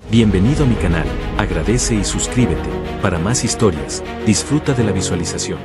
Bienvenido a mi canal, agradece y suscríbete. Para más historias, disfruta de la visualización.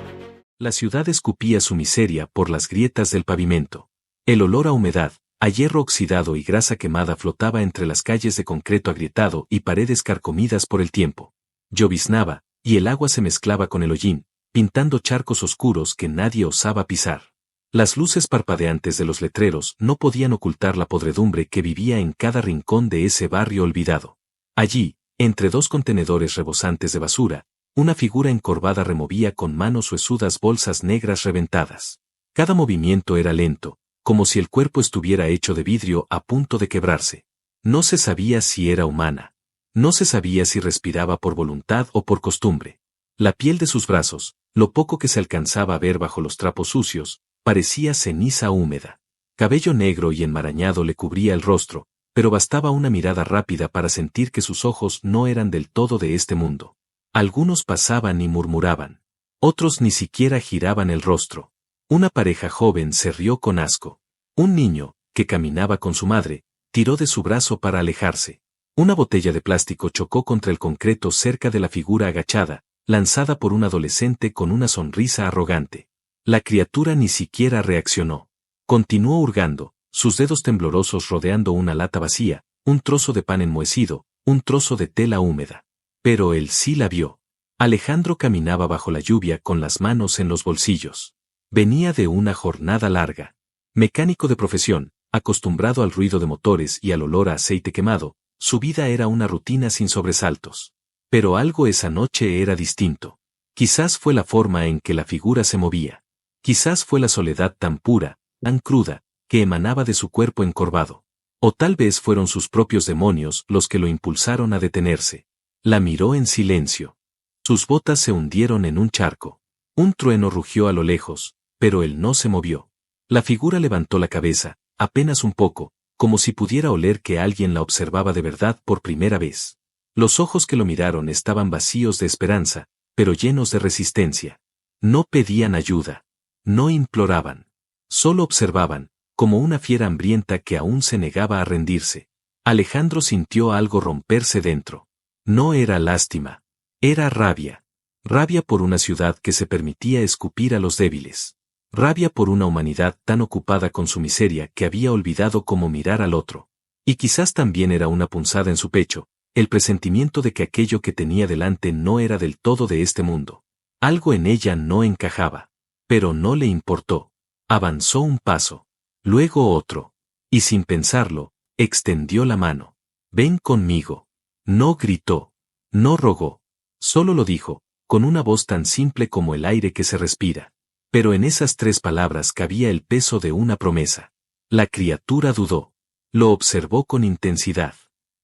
La ciudad escupía su miseria por las grietas del pavimento. El olor a humedad, a hierro oxidado y grasa quemada flotaba entre las calles de concreto agrietado y paredes carcomidas por el tiempo. Lloviznaba, y el agua se mezclaba con el hollín, pintando charcos oscuros que nadie osaba pisar. Las luces parpadeantes de los letreros no podían ocultar la podredumbre que vivía en cada rincón de ese barrio olvidado. Allí, entre dos contenedores rebosantes de basura, una figura encorvada removía con manos huesudas bolsas negras reventadas. Cada movimiento era lento, como si el cuerpo estuviera hecho de vidrio a punto de quebrarse. No se sabía si era humana. No se sabía si respiraba por voluntad o por costumbre. La piel de sus brazos, lo poco que se alcanzaba a ver bajo los trapos sucios, parecía ceniza húmeda. Cabello negro y enmarañado le cubría el rostro, pero bastaba una mirada rápida para sentir que sus ojos no eran del todo de este mundo. Algunos pasaban y murmuraban. Otros ni siquiera giraban el rostro. Una pareja joven se rió con asco. Un niño, que caminaba con su madre, tiró de su brazo para alejarse. Una botella de plástico chocó contra el concreto cerca de la figura agachada, lanzada por un adolescente con una sonrisa arrogante. La criatura ni siquiera reaccionó. Continuó hurgando, sus dedos temblorosos rodeando una lata vacía, un trozo de pan enmohecido, un trozo de tela húmeda. Pero él sí la vio. Alejandro caminaba bajo la lluvia con las manos en los bolsillos. Venía de una jornada larga. Mecánico de profesión, acostumbrado al ruido de motores y al olor a aceite quemado, su vida era una rutina sin sobresaltos. Pero algo esa noche era distinto. Quizás fue la forma en que la figura se movía. Quizás fue la soledad tan pura, tan cruda, que emanaba de su cuerpo encorvado. O tal vez fueron sus propios demonios los que lo impulsaron a detenerse. La miró en silencio. Sus botas se hundieron en un charco. Un trueno rugió a lo lejos, pero él no se movió. La figura levantó la cabeza, apenas un poco, como si pudiera oler que alguien la observaba de verdad por primera vez. Los ojos que lo miraron estaban vacíos de esperanza, pero llenos de resistencia. No pedían ayuda. No imploraban. Solo observaban, como una fiera hambrienta que aún se negaba a rendirse. Alejandro sintió algo romperse dentro. No era lástima. Era rabia. Rabia por una ciudad que se permitía escupir a los débiles. Rabia por una humanidad tan ocupada con su miseria que había olvidado cómo mirar al otro. Y quizás también era una punzada en su pecho, el presentimiento de que aquello que tenía delante no era del todo de este mundo. Algo en ella no encajaba. Pero no le importó. Avanzó un paso. Luego otro. Y sin pensarlo, extendió la mano. Ven conmigo. No gritó. No rogó. Solo lo dijo, con una voz tan simple como el aire que se respira. Pero en esas 3 palabras cabía el peso de una promesa. La criatura dudó. Lo observó con intensidad.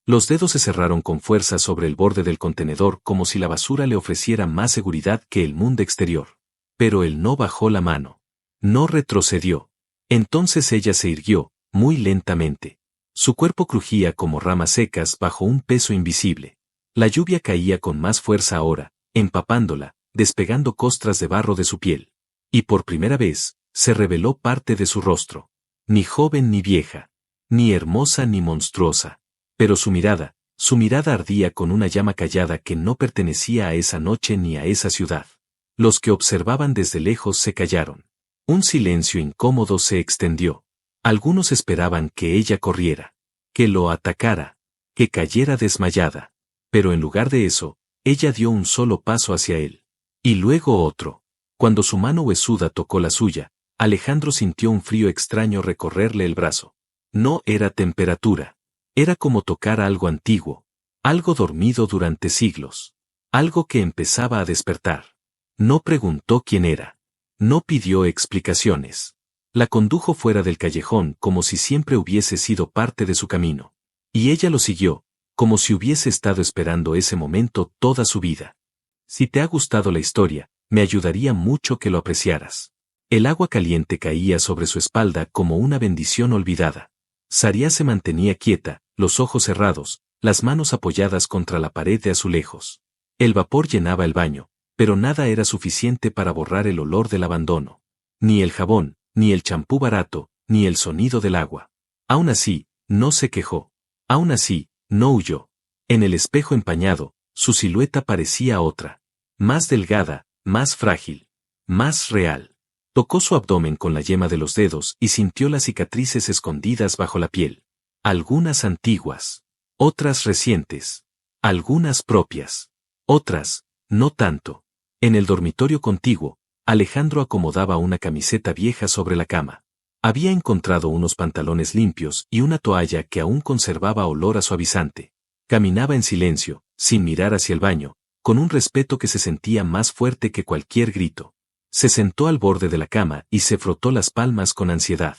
Los dedos se cerraron con fuerza sobre el borde del contenedor como si la basura le ofreciera más seguridad que el mundo exterior. Pero él no bajó la mano. No retrocedió. Entonces ella se irguió, muy lentamente. Su cuerpo crujía como ramas secas bajo un peso invisible. La lluvia caía con más fuerza ahora, empapándola, despegando costras de barro de su piel. Y por primera vez, se reveló parte de su rostro. Ni joven ni vieja. Ni hermosa ni monstruosa. Pero su mirada ardía con una llama callada que no pertenecía a esa noche ni a esa ciudad. Los que observaban desde lejos se callaron. Un silencio incómodo se extendió. Algunos esperaban que ella corriera, que lo atacara, que cayera desmayada. Pero en lugar de eso, ella dio un solo paso hacia él. Y luego otro. Cuando su mano huesuda tocó la suya, Alejandro sintió un frío extraño recorrerle el brazo. No era temperatura. Era como tocar algo antiguo. Algo dormido durante siglos. Algo que empezaba a despertar. No preguntó quién era. No pidió explicaciones. La condujo fuera del callejón como si siempre hubiese sido parte de su camino. Y ella lo siguió, como si hubiese estado esperando ese momento toda su vida. Si te ha gustado la historia, me ayudaría mucho que lo apreciaras. El agua caliente caía sobre su espalda como una bendición olvidada. Saria se mantenía quieta, los ojos cerrados, las manos apoyadas contra la pared de azulejos. El vapor llenaba el baño, pero nada era suficiente para borrar el olor del abandono. Ni el jabón, ni el champú barato, ni el sonido del agua. Aún así, no se quejó. Aún así, no huyó. En el espejo empañado, su silueta parecía otra. Más delgada, más frágil, más real. Tocó su abdomen con la yema de los dedos y sintió las cicatrices escondidas bajo la piel. Algunas antiguas, otras recientes, algunas propias, otras, no tanto. En el dormitorio contiguo, Alejandro acomodaba una camiseta vieja sobre la cama. Había encontrado unos pantalones limpios y una toalla que aún conservaba olor a suavizante. Caminaba en silencio, sin mirar hacia el baño, con un respeto que se sentía más fuerte que cualquier grito. Se sentó al borde de la cama y se frotó las palmas con ansiedad.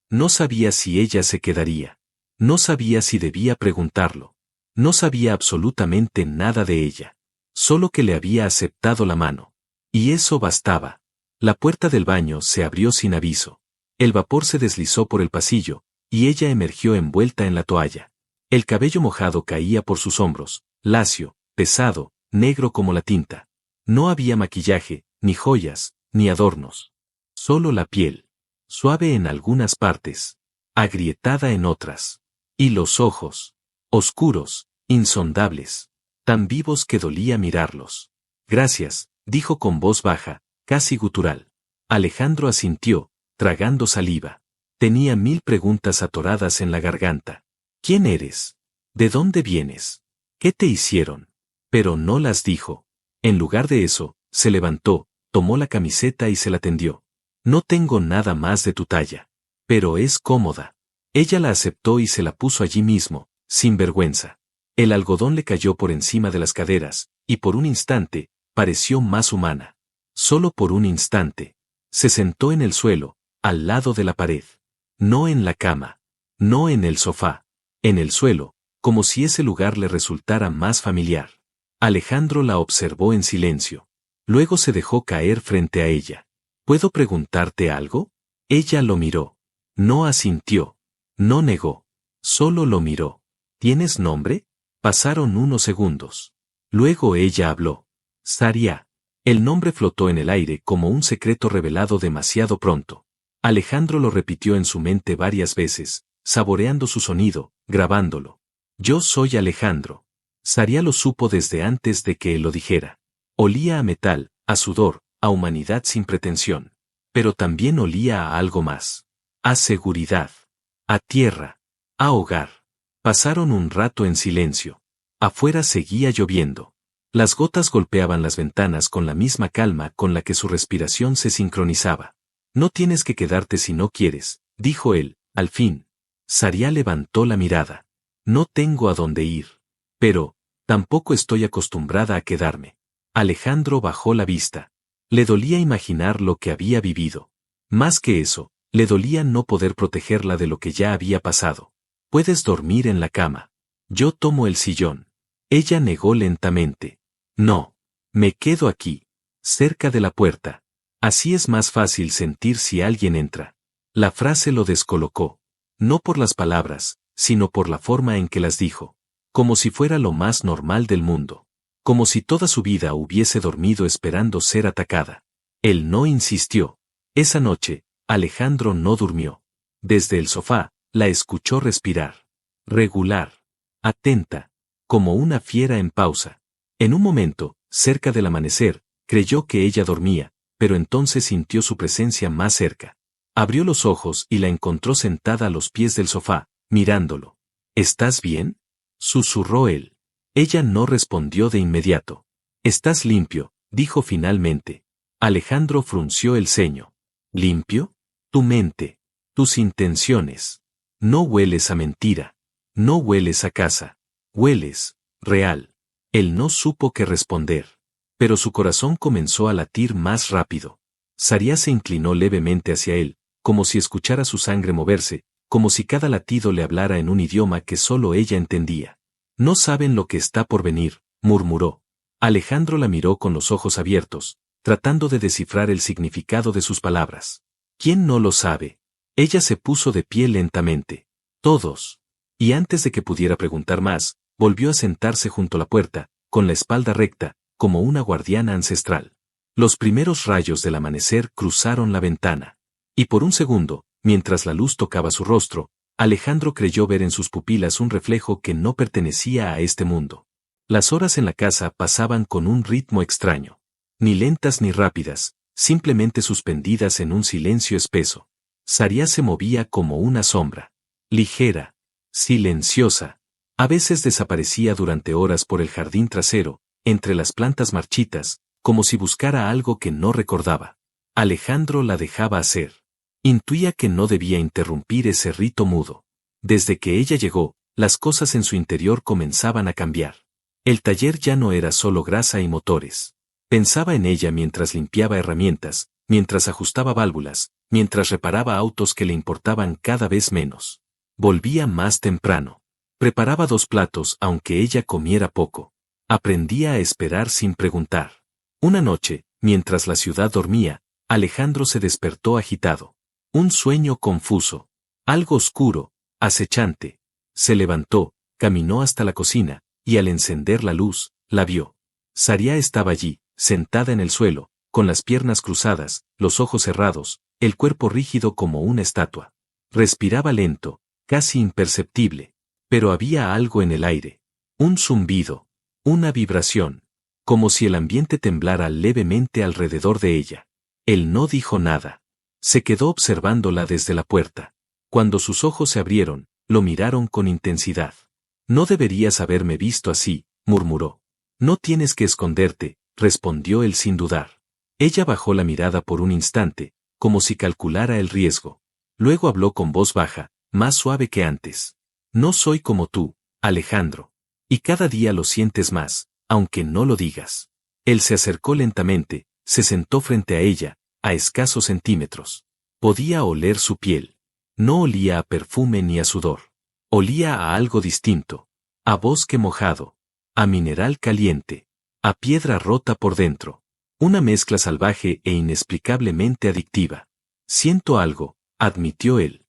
No sabía si ella se quedaría. No sabía si debía preguntarlo. No sabía absolutamente nada de ella. Solo que le había aceptado la mano. Y eso bastaba. La puerta del baño se abrió sin aviso. El vapor se deslizó por el pasillo, y ella emergió envuelta en la toalla. El cabello mojado caía por sus hombros, lacio, pesado, negro como la tinta. No había maquillaje, ni joyas, ni adornos. Solo la piel. Suave en algunas partes, agrietada en otras. Y los ojos. Oscuros, insondables. Tan vivos que dolía mirarlos. Gracias, dijo con voz baja, casi gutural. Alejandro asintió, tragando saliva. Tenía 1000 preguntas atoradas en la garganta. ¿Quién eres? ¿De dónde vienes? ¿Qué te hicieron? Pero no las dijo. En lugar de eso, se levantó, tomó la camiseta y se la tendió. No tengo nada más de tu talla. Pero es cómoda. Ella la aceptó y se la puso allí mismo, sin vergüenza. El algodón le cayó por encima de las caderas, y por un instante, pareció más humana. Solo por un instante. Se sentó en el suelo, al lado de la pared. No en la cama. No en el sofá. En el suelo, como si ese lugar le resultara más familiar. Alejandro la observó en silencio. Luego se dejó caer frente a ella. ¿Puedo preguntarte algo? Ella lo miró. No asintió. No negó. Solo lo miró. ¿Tienes nombre? Pasaron unos segundos. Luego ella habló. Saria. El nombre flotó en el aire como un secreto revelado demasiado pronto. Alejandro lo repitió en su mente varias veces, saboreando su sonido, grabándolo. Yo soy Alejandro. Saria lo supo desde antes de que él lo dijera. Olía a metal, a sudor, a humanidad sin pretensión. Pero también olía a algo más. A seguridad. A tierra. A hogar. Pasaron un rato en silencio. Afuera seguía lloviendo. Las gotas golpeaban las ventanas con la misma calma con la que su respiración se sincronizaba. No tienes que quedarte si no quieres, dijo él, al fin. Saria levantó la mirada. No tengo a dónde ir. Pero, tampoco estoy acostumbrada a quedarme. Alejandro bajó la vista. Le dolía imaginar lo que había vivido. Más que eso, le dolía no poder protegerla de lo que ya había pasado. Puedes dormir en la cama. Yo tomo el sillón. Ella negó lentamente. No. Me quedo aquí. Cerca de la puerta. Así es más fácil sentir si alguien entra. La frase lo descolocó. No por las palabras, sino por la forma en que las dijo. Como si fuera lo más normal del mundo. Como si toda su vida hubiese dormido esperando ser atacada. Él no insistió. Esa noche, Alejandro no durmió. Desde el sofá, la escuchó respirar. Regular. Atenta. Como una fiera en pausa. En un momento, cerca del amanecer, creyó que ella dormía, pero entonces sintió su presencia más cerca. Abrió los ojos y la encontró sentada a los pies del sofá, mirándolo. ¿Estás bien?, susurró él. Ella no respondió de inmediato. «Estás limpio», dijo finalmente. Alejandro frunció el ceño. «¿Limpio? Tu mente. Tus intenciones. No hueles a mentira. No hueles a casa. Hueles, real». Él no supo qué responder. Pero su corazón comenzó a latir más rápido. Saria se inclinó levemente hacia él, como si escuchara su sangre moverse, como si cada latido le hablara en un idioma que solo ella entendía. «No saben lo que está por venir», murmuró. Alejandro la miró con los ojos abiertos, tratando de descifrar el significado de sus palabras. «¿Quién no lo sabe?». Ella se puso de pie lentamente. «Todos». Y antes de que pudiera preguntar más, volvió a sentarse junto a la puerta, con la espalda recta, como una guardiana ancestral. Los primeros rayos del amanecer cruzaron la ventana. Y por un segundo, mientras la luz tocaba su rostro, Alejandro creyó ver en sus pupilas un reflejo que no pertenecía a este mundo. Las horas en la casa pasaban con un ritmo extraño. Ni lentas ni rápidas, simplemente suspendidas en un silencio espeso. Saria se movía como una sombra. Ligera. Silenciosa. A veces desaparecía durante horas por el jardín trasero, entre las plantas marchitas, como si buscara algo que no recordaba. Alejandro la dejaba hacer. Intuía que no debía interrumpir ese rito mudo. Desde que ella llegó, las cosas en su interior comenzaban a cambiar. El taller ya no era solo grasa y motores. Pensaba en ella mientras limpiaba herramientas, mientras ajustaba válvulas, mientras reparaba autos que le importaban cada vez menos. Volvía más temprano. Preparaba 2 platos aunque ella comiera poco. Aprendía a esperar sin preguntar. Una noche, mientras la ciudad dormía, Alejandro se despertó agitado. Un sueño confuso. Algo oscuro, acechante. Se levantó, caminó hasta la cocina, y al encender la luz, la vio. Saria estaba allí, sentada en el suelo, con las piernas cruzadas, los ojos cerrados, el cuerpo rígido como una estatua. Respiraba lento, casi imperceptible, pero había algo en el aire. Un zumbido, una vibración, como si el ambiente temblara levemente alrededor de ella. Él no dijo nada. Se quedó observándola desde la puerta. Cuando sus ojos se abrieron, lo miraron con intensidad. No deberías haberme visto así, murmuró. No tienes que esconderte, respondió él sin dudar. Ella bajó la mirada por un instante, como si calculara el riesgo. Luego habló con voz baja, más suave que antes. No soy como tú, Alejandro. Y cada día lo sientes más, aunque no lo digas. Él se acercó lentamente, se sentó frente a ella, a escasos centímetros. Podía oler su piel. No olía a perfume ni a sudor. Olía a algo distinto. A bosque mojado. A mineral caliente. A piedra rota por dentro. Una mezcla salvaje e inexplicablemente adictiva. Siento algo, admitió él.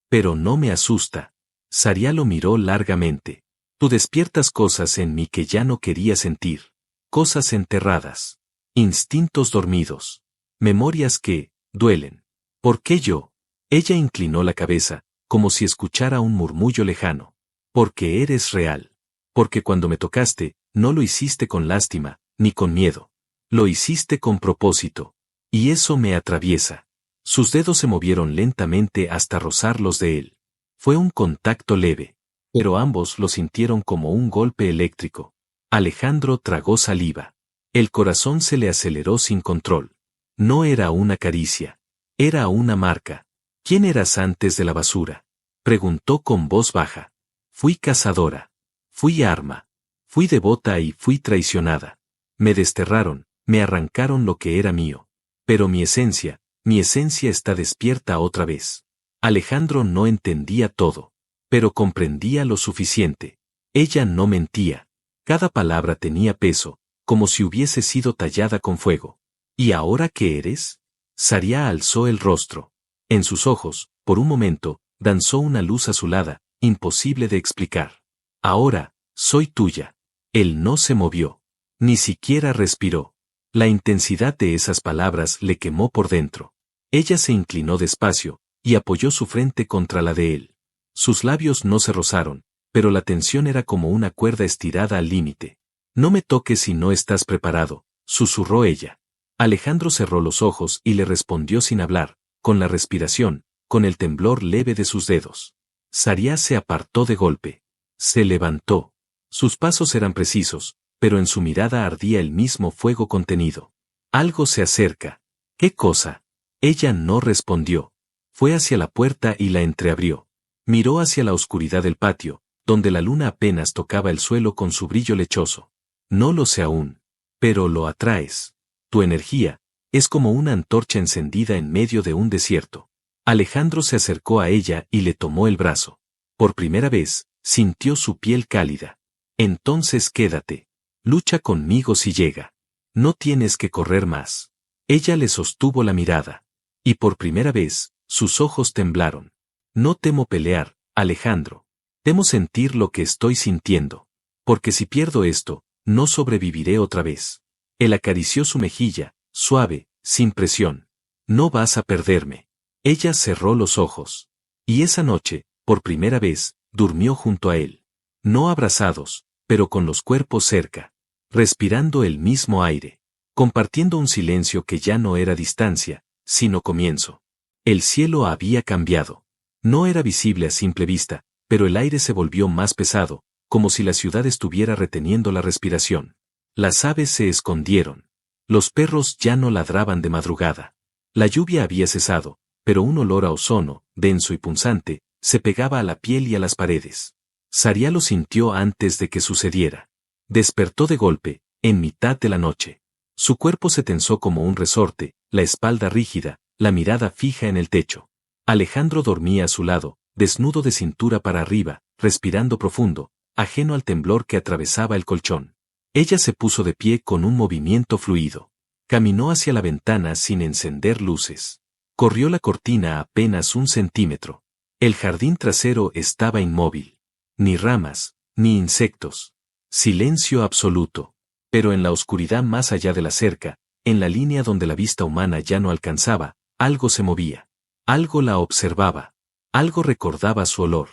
Pero no me asusta. Saria lo miró largamente. Tú despiertas cosas en mí que ya no quería sentir. Cosas enterradas. Instintos dormidos. Memorias que, duelen. ¿Por qué yo? Ella inclinó la cabeza, como si escuchara un murmullo lejano. Porque eres real. Porque cuando me tocaste, no lo hiciste con lástima, ni con miedo. Lo hiciste con propósito. Y eso me atraviesa. Sus dedos se movieron lentamente hasta rozar los de él. Fue un contacto leve. Pero ambos lo sintieron como un golpe eléctrico. Alejandro tragó saliva. El corazón se le aceleró sin control. No era una caricia. Era una marca. ¿Quién eras antes de la basura? Preguntó con voz baja. Fui cazadora. Fui arma. Fui devota y fui traicionada. Me desterraron, me arrancaron lo que era mío. Pero mi esencia está despierta otra vez. Alejandro no entendía todo, pero comprendía lo suficiente. Ella no mentía. Cada palabra tenía peso, como si hubiese sido tallada con fuego. ¿Y ahora qué eres? Saria alzó el rostro. En sus ojos, por un momento, danzó una luz azulada, imposible de explicar. Ahora, soy tuya. Él no se movió. Ni siquiera respiró. La intensidad de esas palabras le quemó por dentro. Ella se inclinó despacio, y apoyó su frente contra la de él. Sus labios no se rozaron, pero la tensión era como una cuerda estirada al límite. No me toques si no estás preparado, susurró ella. Alejandro cerró los ojos y le respondió sin hablar, con la respiración, con el temblor leve de sus dedos. Saria se apartó de golpe. Se levantó. Sus pasos eran precisos, pero en su mirada ardía el mismo fuego contenido. Algo se acerca. ¿Qué cosa? Ella no respondió. Fue hacia la puerta y la entreabrió. Miró hacia la oscuridad del patio, donde la luna apenas tocaba el suelo con su brillo lechoso. No lo sé aún. Pero lo atraes. Tu energía es como una antorcha encendida en medio de un desierto. Alejandro se acercó a ella y le tomó el brazo. Por primera vez, sintió su piel cálida. Entonces quédate. Lucha conmigo si llega. No tienes que correr más. Ella le sostuvo la mirada. Y por primera vez, sus ojos temblaron. No temo pelear, Alejandro. Temo sentir lo que estoy sintiendo. Porque si pierdo esto, no sobreviviré otra vez. Él acarició su mejilla, suave, sin presión. No vas a perderme. Ella cerró los ojos. Y esa noche, por primera vez, durmió junto a él. No abrazados, pero con los cuerpos cerca, respirando el mismo aire, compartiendo un silencio que ya no era distancia, sino comienzo. El cielo había cambiado. No era visible a simple vista, pero el aire se volvió más pesado, como si la ciudad estuviera reteniendo la respiración. Las aves se escondieron. Los perros ya no ladraban de madrugada. La lluvia había cesado, pero un olor a ozono, denso y punzante, se pegaba a la piel y a las paredes. Saria lo sintió antes de que sucediera. Despertó de golpe, en mitad de la noche. Su cuerpo se tensó como un resorte, la espalda rígida, la mirada fija en el techo. Alejandro dormía a su lado, desnudo de cintura para arriba, respirando profundo, ajeno al temblor que atravesaba el colchón. Ella se puso de pie con un movimiento fluido. Caminó hacia la ventana sin encender luces. Corrió la cortina apenas 1 centímetro. El jardín trasero estaba inmóvil. Ni ramas, ni insectos. Silencio absoluto. Pero en la oscuridad más allá de la cerca, en la línea donde la vista humana ya no alcanzaba, algo se movía. Algo la observaba. Algo recordaba su olor.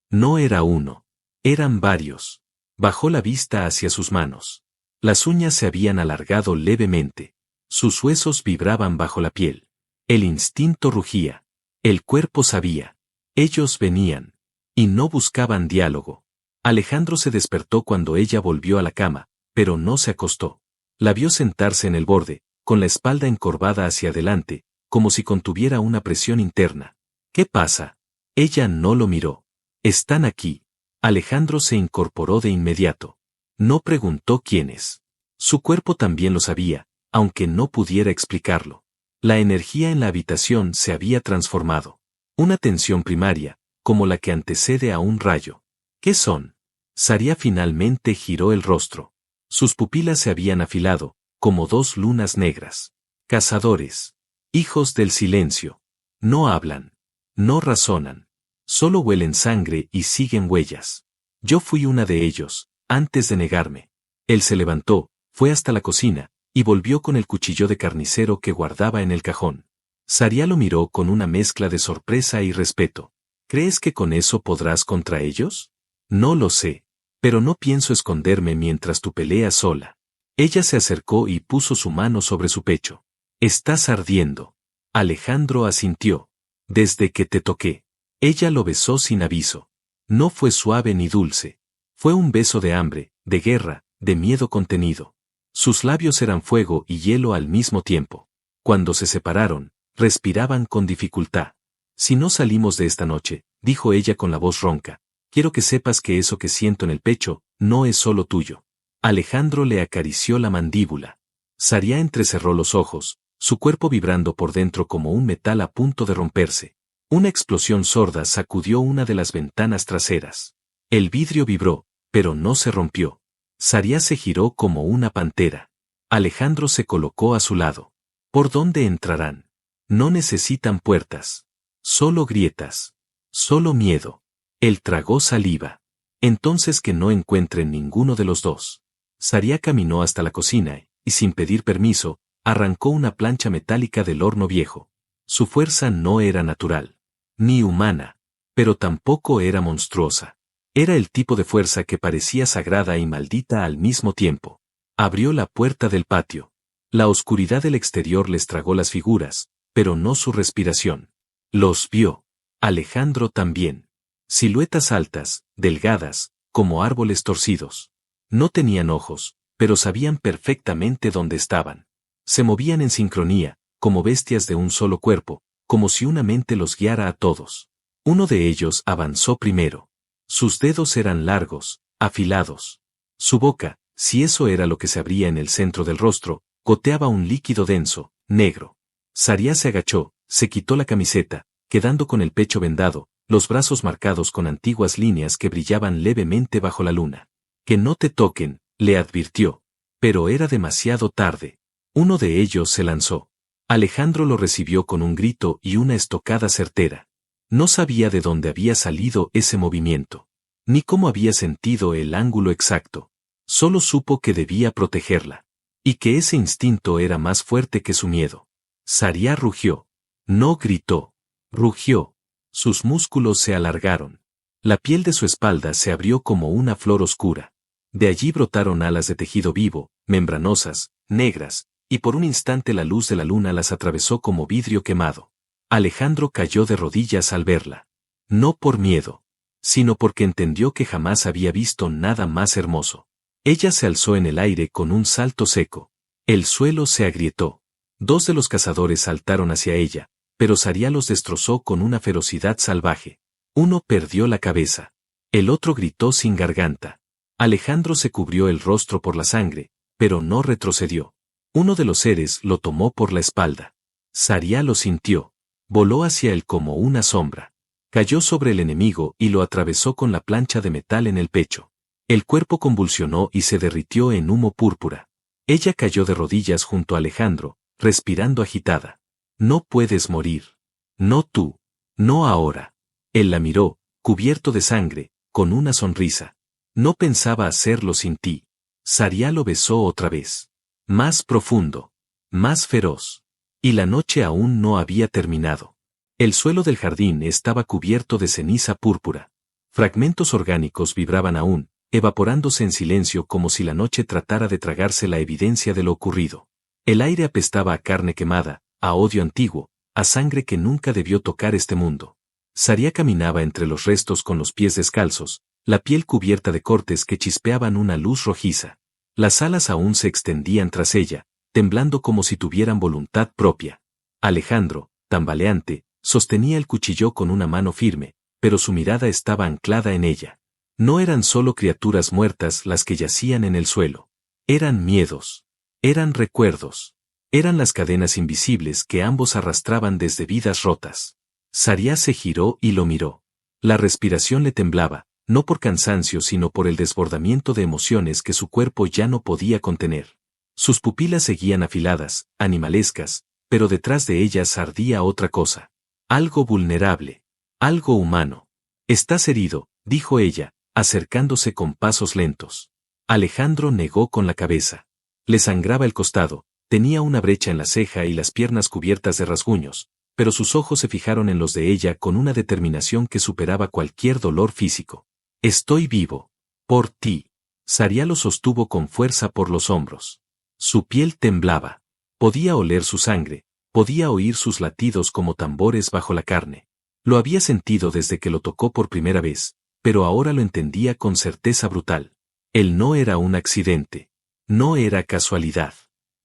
No era uno. Eran varios. Bajó la vista hacia sus manos. Las uñas se habían alargado levemente. Sus huesos vibraban bajo la piel. El instinto rugía. El cuerpo sabía. Ellos venían. Y no buscaban diálogo. Alejandro se despertó cuando ella volvió a la cama, pero no se acostó. La vio sentarse en el borde, con la espalda encorvada hacia adelante, como si contuviera una presión interna. ¿Qué pasa? Ella no lo miró. Están aquí. Alejandro se incorporó de inmediato. No preguntó quiénes. Su cuerpo también lo sabía, aunque no pudiera explicarlo. La energía en la habitación se había transformado. Una tensión primaria, como la que antecede a un rayo. ¿Qué son? Saria finalmente giró el rostro. Sus pupilas se habían afilado, como 2 lunas negras. Cazadores. Hijos del silencio. No hablan. No razonan. Solo huelen sangre y siguen huellas. Yo fui una de ellos, antes de negarme. Él se levantó, fue hasta la cocina, y volvió con el cuchillo de carnicero que guardaba en el cajón. Saria lo miró con una mezcla de sorpresa y respeto. ¿Crees que con eso podrás contra ellos? No lo sé, pero no pienso esconderme mientras tú peleas sola. Ella se acercó y puso su mano sobre su pecho. Estás ardiendo. Alejandro asintió. Desde que te toqué. Ella lo besó sin aviso. No fue suave ni dulce. Fue un beso de hambre, de guerra, de miedo contenido. Sus labios eran fuego y hielo al mismo tiempo. Cuando se separaron, respiraban con dificultad. Si no salimos de esta noche, dijo ella con la voz ronca, quiero que sepas que eso que siento en el pecho, no es solo tuyo. Alejandro le acarició la mandíbula. Saria entrecerró los ojos, su cuerpo vibrando por dentro como un metal a punto de romperse. Una explosión sorda sacudió una de las ventanas traseras. El vidrio vibró, pero no se rompió. Saria se giró como una pantera. Alejandro se colocó a su lado. ¿Por dónde entrarán? No necesitan puertas. Solo grietas. Solo miedo. Él tragó saliva. Entonces que no encuentren ninguno de los dos. Saria caminó hasta la cocina y, sin pedir permiso, arrancó una plancha metálica del horno viejo. Su fuerza no era natural. Ni humana. Pero tampoco era monstruosa. Era el tipo de fuerza que parecía sagrada y maldita al mismo tiempo. Abrió la puerta del patio. La oscuridad del exterior les tragó las figuras, pero no su respiración. Los vio. Alejandro también. Siluetas altas, delgadas, como árboles torcidos. No tenían ojos, pero sabían perfectamente dónde estaban. Se movían en sincronía, como bestias de un solo cuerpo, como si una mente los guiara a todos. Uno de ellos avanzó primero. Sus dedos eran largos, afilados. Su boca, si eso era lo que se abría en el centro del rostro, goteaba un líquido denso, negro. Saria se agachó, se quitó la camiseta, quedando con el pecho vendado, los brazos marcados con antiguas líneas que brillaban levemente bajo la luna. Que no te toquen, le advirtió. Pero era demasiado tarde. Uno de ellos se lanzó. Alejandro lo recibió con un grito y una estocada certera. No sabía de dónde había salido ese movimiento, ni cómo había sentido el ángulo exacto. Solo supo que debía protegerla, y que ese instinto era más fuerte que su miedo. Saria rugió. No gritó. Rugió. Sus músculos se alargaron. La piel de su espalda se abrió como una flor oscura. De allí brotaron alas de tejido vivo, membranosas, negras, y por un instante la luz de la luna las atravesó como vidrio quemado. Alejandro cayó de rodillas al verla. No por miedo, sino porque entendió que jamás había visto nada más hermoso. Ella se alzó en el aire con un salto seco. El suelo se agrietó. Dos de los cazadores saltaron hacia ella, pero Sariá los destrozó con una ferocidad salvaje. Uno perdió la cabeza. El otro gritó sin garganta. Alejandro se cubrió el rostro por la sangre, pero no retrocedió. Uno de los seres lo tomó por la espalda. Sariá lo sintió. Voló hacia él como una sombra. Cayó sobre el enemigo y lo atravesó con la plancha de metal en el pecho. El cuerpo convulsionó y se derritió en humo púrpura. Ella cayó de rodillas junto a Alejandro, respirando agitada. No puedes morir. No tú. No ahora. Él la miró, cubierto de sangre, con una sonrisa. No pensaba hacerlo sin ti. Sariá lo besó otra vez. Más profundo. Más feroz. Y la noche aún no había terminado. El suelo del jardín estaba cubierto de ceniza púrpura. Fragmentos orgánicos vibraban aún, evaporándose en silencio como si la noche tratara de tragarse la evidencia de lo ocurrido. El aire apestaba a carne quemada, a odio antiguo, a sangre que nunca debió tocar este mundo. Sariá caminaba entre los restos con los pies descalzos, la piel cubierta de cortes que chispeaban una luz rojiza. Las alas aún se extendían tras ella, temblando como si tuvieran voluntad propia. Alejandro, tambaleante, sostenía el cuchillo con una mano firme, pero su mirada estaba anclada en ella. No eran solo criaturas muertas las que yacían en el suelo. Eran miedos. Eran recuerdos. Eran las cadenas invisibles que ambos arrastraban desde vidas rotas. Sariá se giró y lo miró. La respiración le temblaba, no por cansancio sino por el desbordamiento de emociones que su cuerpo ya no podía contener. Sus pupilas seguían afiladas, animalescas, pero detrás de ellas ardía otra cosa. Algo vulnerable. Algo humano. Estás herido, dijo ella, acercándose con pasos lentos. Alejandro negó con la cabeza. Le sangraba el costado, tenía una brecha en la ceja y las piernas cubiertas de rasguños, pero sus ojos se fijaron en los de ella con una determinación que superaba cualquier dolor físico. Estoy vivo. Por ti. Sariá lo sostuvo con fuerza por los hombros. Su piel temblaba. Podía oler su sangre, podía oír sus latidos como tambores bajo la carne. Lo había sentido desde que lo tocó por primera vez, pero ahora lo entendía con certeza brutal. Él no era un accidente. No era casualidad.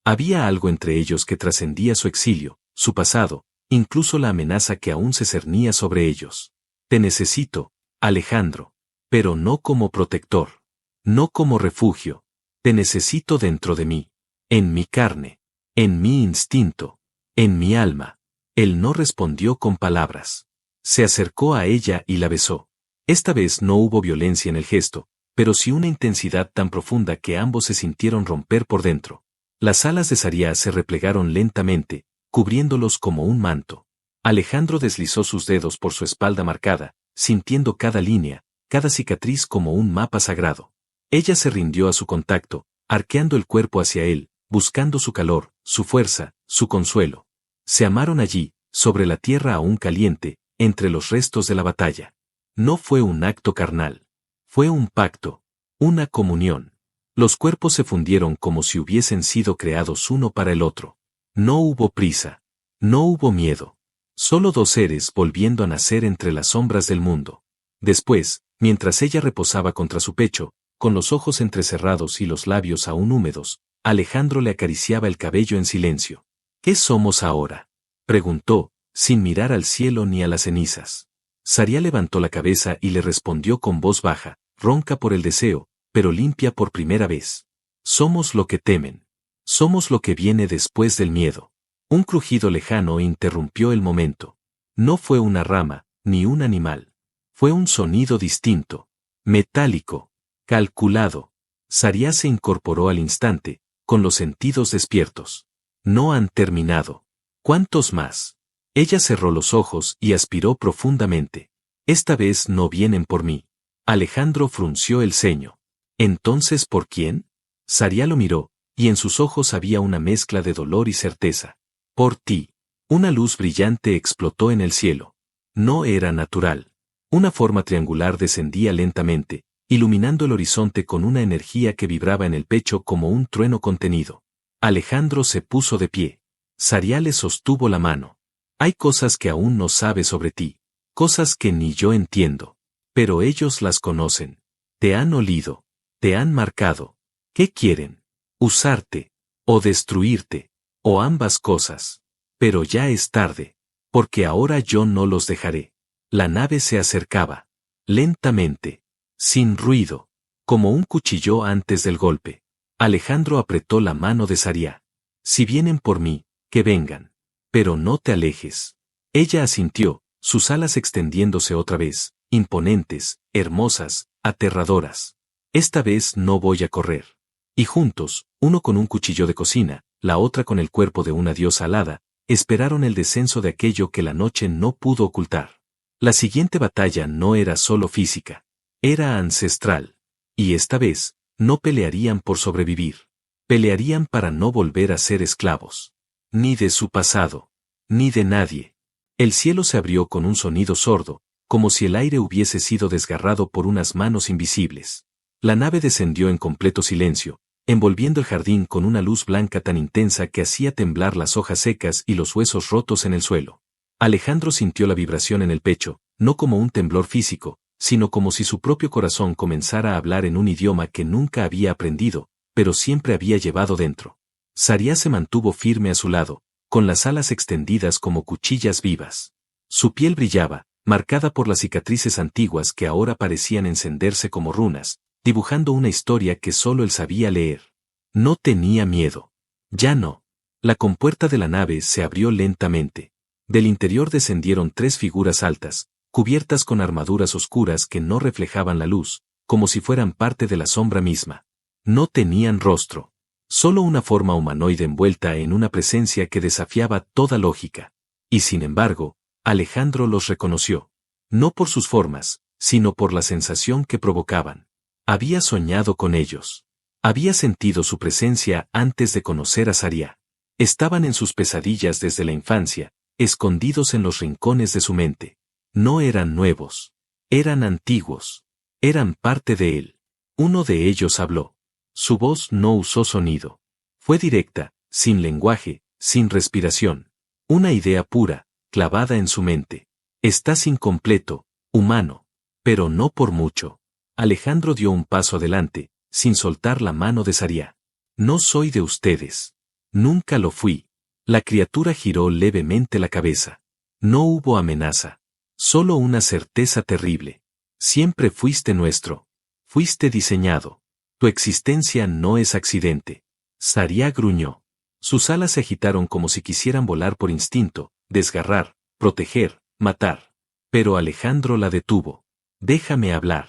Había algo entre ellos que trascendía su exilio, su pasado, incluso la amenaza que aún se cernía sobre ellos. Te necesito, Alejandro, pero no como protector. No como refugio. Te necesito dentro de mí. En mi carne. En mi instinto. En mi alma. Él no respondió con palabras. Se acercó a ella y la besó. Esta vez no hubo violencia en el gesto, pero sí una intensidad tan profunda que ambos se sintieron romper por dentro. Las alas de Sariá se replegaron lentamente, cubriéndolos como un manto. Alejandro deslizó sus dedos por su espalda marcada, sintiendo cada línea, cada cicatriz como un mapa sagrado. Ella se rindió a su contacto, arqueando el cuerpo hacia él, buscando su calor, su fuerza, su consuelo. Se amaron allí, sobre la tierra aún caliente, entre los restos de la batalla. No fue un acto carnal. Fue un pacto. Una comunión. Los cuerpos se fundieron como si hubiesen sido creados uno para el otro. No hubo prisa. No hubo miedo. Solo dos seres volviendo a nacer entre las sombras del mundo. Después, mientras ella reposaba contra su pecho, con los ojos entrecerrados y los labios aún húmedos, Alejandro le acariciaba el cabello en silencio. ¿Qué somos ahora?, preguntó, sin mirar al cielo ni a las cenizas. Sariá levantó la cabeza y le respondió con voz baja, ronca por el deseo, pero limpia por primera vez. Somos lo que temen. Somos lo que viene después del miedo. Un crujido lejano interrumpió el momento. No fue una rama, ni un animal. Fue un sonido distinto. Metálico. Calculado. Sariá se incorporó al instante, con los sentidos despiertos. No han terminado. ¿Cuántos más? Ella cerró los ojos y aspiró profundamente. Esta vez no vienen por mí. Alejandro frunció el ceño. ¿Entonces por quién? Sariá lo miró, y en sus ojos había una mezcla de dolor y certeza. Por ti. Una luz brillante explotó en el cielo. No era natural. Una forma triangular descendía lentamente, iluminando el horizonte con una energía que vibraba en el pecho como un trueno contenido. Alejandro se puso de pie. Saria le sostuvo la mano. Hay cosas que aún no sabes sobre ti, cosas que ni yo entiendo. Pero ellos las conocen. Te han olido, te han marcado. ¿Qué quieren? ¿Usarte? ¿O destruirte? ¿O ambas cosas? Pero ya es tarde, porque ahora yo no los dejaré. La nave se acercaba. Lentamente. Sin ruido. Como un cuchillo antes del golpe. Alejandro apretó la mano de Saria. Si vienen por mí, que vengan. Pero no te alejes. Ella asintió, sus alas extendiéndose otra vez, imponentes, hermosas, aterradoras. Esta vez no voy a correr. Y juntos, uno con un cuchillo de cocina, la otra con el cuerpo de una diosa alada, esperaron el descenso de aquello que la noche no pudo ocultar. La siguiente batalla no era solo física. Era ancestral. Y esta vez, no pelearían por sobrevivir. Pelearían para no volver a ser esclavos. Ni de su pasado. Ni de nadie. El cielo se abrió con un sonido sordo, como si el aire hubiese sido desgarrado por unas manos invisibles. La nave descendió en completo silencio, envolviendo el jardín con una luz blanca tan intensa que hacía temblar las hojas secas y los huesos rotos en el suelo. Alejandro sintió la vibración en el pecho, no como un temblor físico, sino como si su propio corazón comenzara a hablar en un idioma que nunca había aprendido, pero siempre había llevado dentro. Saria se mantuvo firme a su lado, con las alas extendidas como cuchillas vivas. Su piel brillaba, marcada por las cicatrices antiguas que ahora parecían encenderse como runas, dibujando una historia que solo él sabía leer. No tenía miedo. Ya no. La compuerta de la nave se abrió lentamente. Del interior descendieron 3 figuras altas, cubiertas con armaduras oscuras que no reflejaban la luz, como si fueran parte de la sombra misma. No tenían rostro. Solo una forma humanoide envuelta en una presencia que desafiaba toda lógica. Y sin embargo, Alejandro los reconoció. No por sus formas, sino por la sensación que provocaban. Había soñado con ellos. Había sentido su presencia antes de conocer a Saria. Estaban en sus pesadillas desde la infancia, escondidos en los rincones de su mente. No eran nuevos. Eran antiguos. Eran parte de él. Uno de ellos habló. Su voz no usó sonido. Fue directa, sin lenguaje, sin respiración. Una idea pura, clavada en su mente. Estás incompleto, humano. Pero no por mucho. Alejandro dio un paso adelante, sin soltar la mano de Saria. No soy de ustedes. Nunca lo fui. La criatura giró levemente la cabeza. No hubo amenaza. Solo una certeza terrible. Siempre fuiste nuestro. Fuiste diseñado. Tu existencia no es accidente. Saria gruñó. Sus alas se agitaron como si quisieran volar por instinto, desgarrar, proteger, matar. Pero Alejandro la detuvo. Déjame hablar.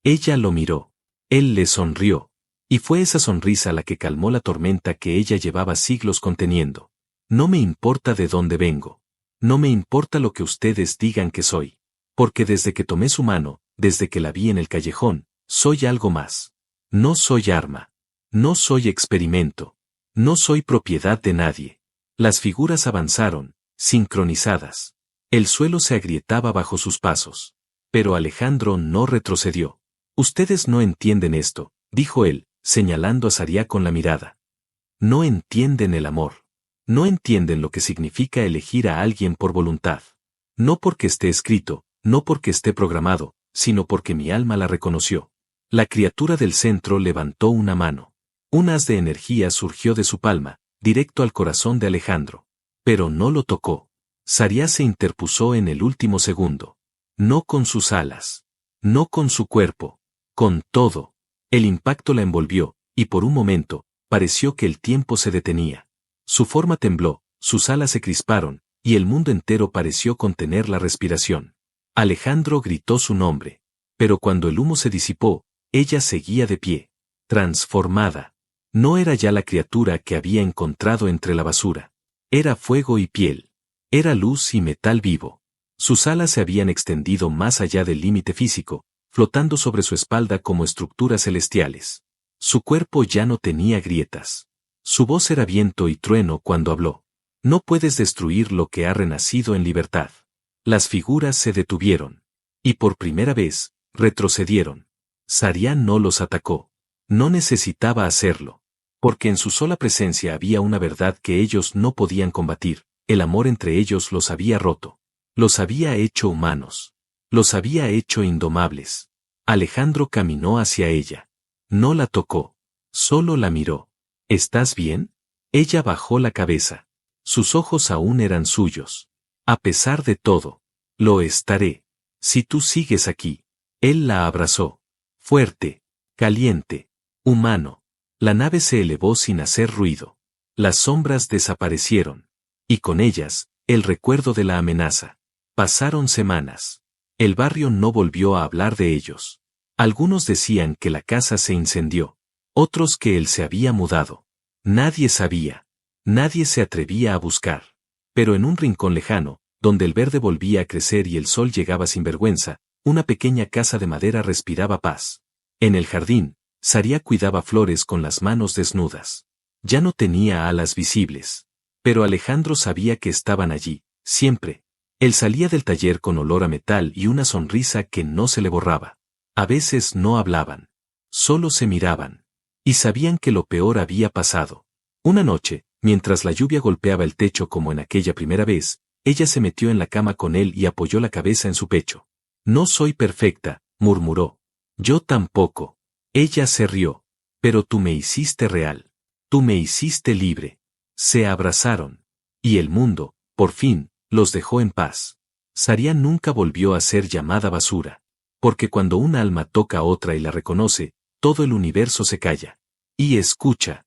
Ella lo miró. Él le sonrió. Y fue esa sonrisa la que calmó la tormenta que ella llevaba siglos conteniendo. No me importa de dónde vengo. No me importa lo que ustedes digan que soy. Porque desde que tomé su mano, desde que la vi en el callejón, soy algo más. No soy arma. No soy experimento. No soy propiedad de nadie. Las figuras avanzaron, sincronizadas. El suelo se agrietaba bajo sus pasos. Pero Alejandro no retrocedió. Ustedes no entienden esto, dijo él, señalando a Saria con la mirada. No entienden el amor. No entienden lo que significa elegir a alguien por voluntad. No porque esté escrito, no porque esté programado, sino porque mi alma la reconoció. La criatura del centro levantó una mano. Un haz de energía surgió de su palma, directo al corazón de Alejandro. Pero no lo tocó. Saria se interpuso en el último segundo. No con sus alas. No con su cuerpo. Con todo. El impacto la envolvió, y por un momento, pareció que el tiempo se detenía. Su forma tembló, sus alas se crisparon, y el mundo entero pareció contener la respiración. Alejandro gritó su nombre. Pero cuando el humo se disipó, ella seguía de pie. Transformada. No era ya la criatura que había encontrado entre la basura. Era fuego y piel. Era luz y metal vivo. Sus alas se habían extendido más allá del límite físico, flotando sobre su espalda como estructuras celestiales. Su cuerpo ya no tenía grietas. Su voz era viento y trueno cuando habló. No puedes destruir lo que ha renacido en libertad. Las figuras se detuvieron. Y por primera vez, retrocedieron. Sarián no los atacó. No necesitaba hacerlo. Porque en su sola presencia había una verdad que ellos no podían combatir. El amor entre ellos los había roto. Los había hecho humanos. Los había hecho indomables. Alejandro caminó hacia ella. No la tocó. Solo la miró. ¿Estás bien? Ella bajó la cabeza. Sus ojos aún eran suyos. A pesar de todo. Lo estaré. Si tú sigues aquí. Él la abrazó. Fuerte. Caliente. Humano. La nave se elevó sin hacer ruido. Las sombras desaparecieron. Y con ellas, el recuerdo de la amenaza. Pasaron semanas. El barrio no volvió a hablar de ellos. Algunos decían que la casa se incendió. Otros que él se había mudado. Nadie sabía. Nadie se atrevía a buscar. Pero en un rincón lejano, donde el verde volvía a crecer y el sol llegaba sin vergüenza, una pequeña casa de madera respiraba paz. En el jardín, Saria cuidaba flores con las manos desnudas. Ya no tenía alas visibles. Pero Alejandro sabía que estaban allí, siempre. Él salía del taller con olor a metal y una sonrisa que no se le borraba. A veces no hablaban. Solo se miraban. Y sabían que lo peor había pasado. Una noche, mientras la lluvia golpeaba el techo como en aquella primera vez, ella se metió en la cama con él y apoyó la cabeza en su pecho. No soy perfecta, murmuró. Yo tampoco. Ella se rió. Pero tú me hiciste real. Tú me hiciste libre. Se abrazaron. Y el mundo, por fin, los dejó en paz. Saria nunca volvió a ser llamada basura. Porque cuando un alma toca a otra y la reconoce, todo el universo se calla. Y escucha.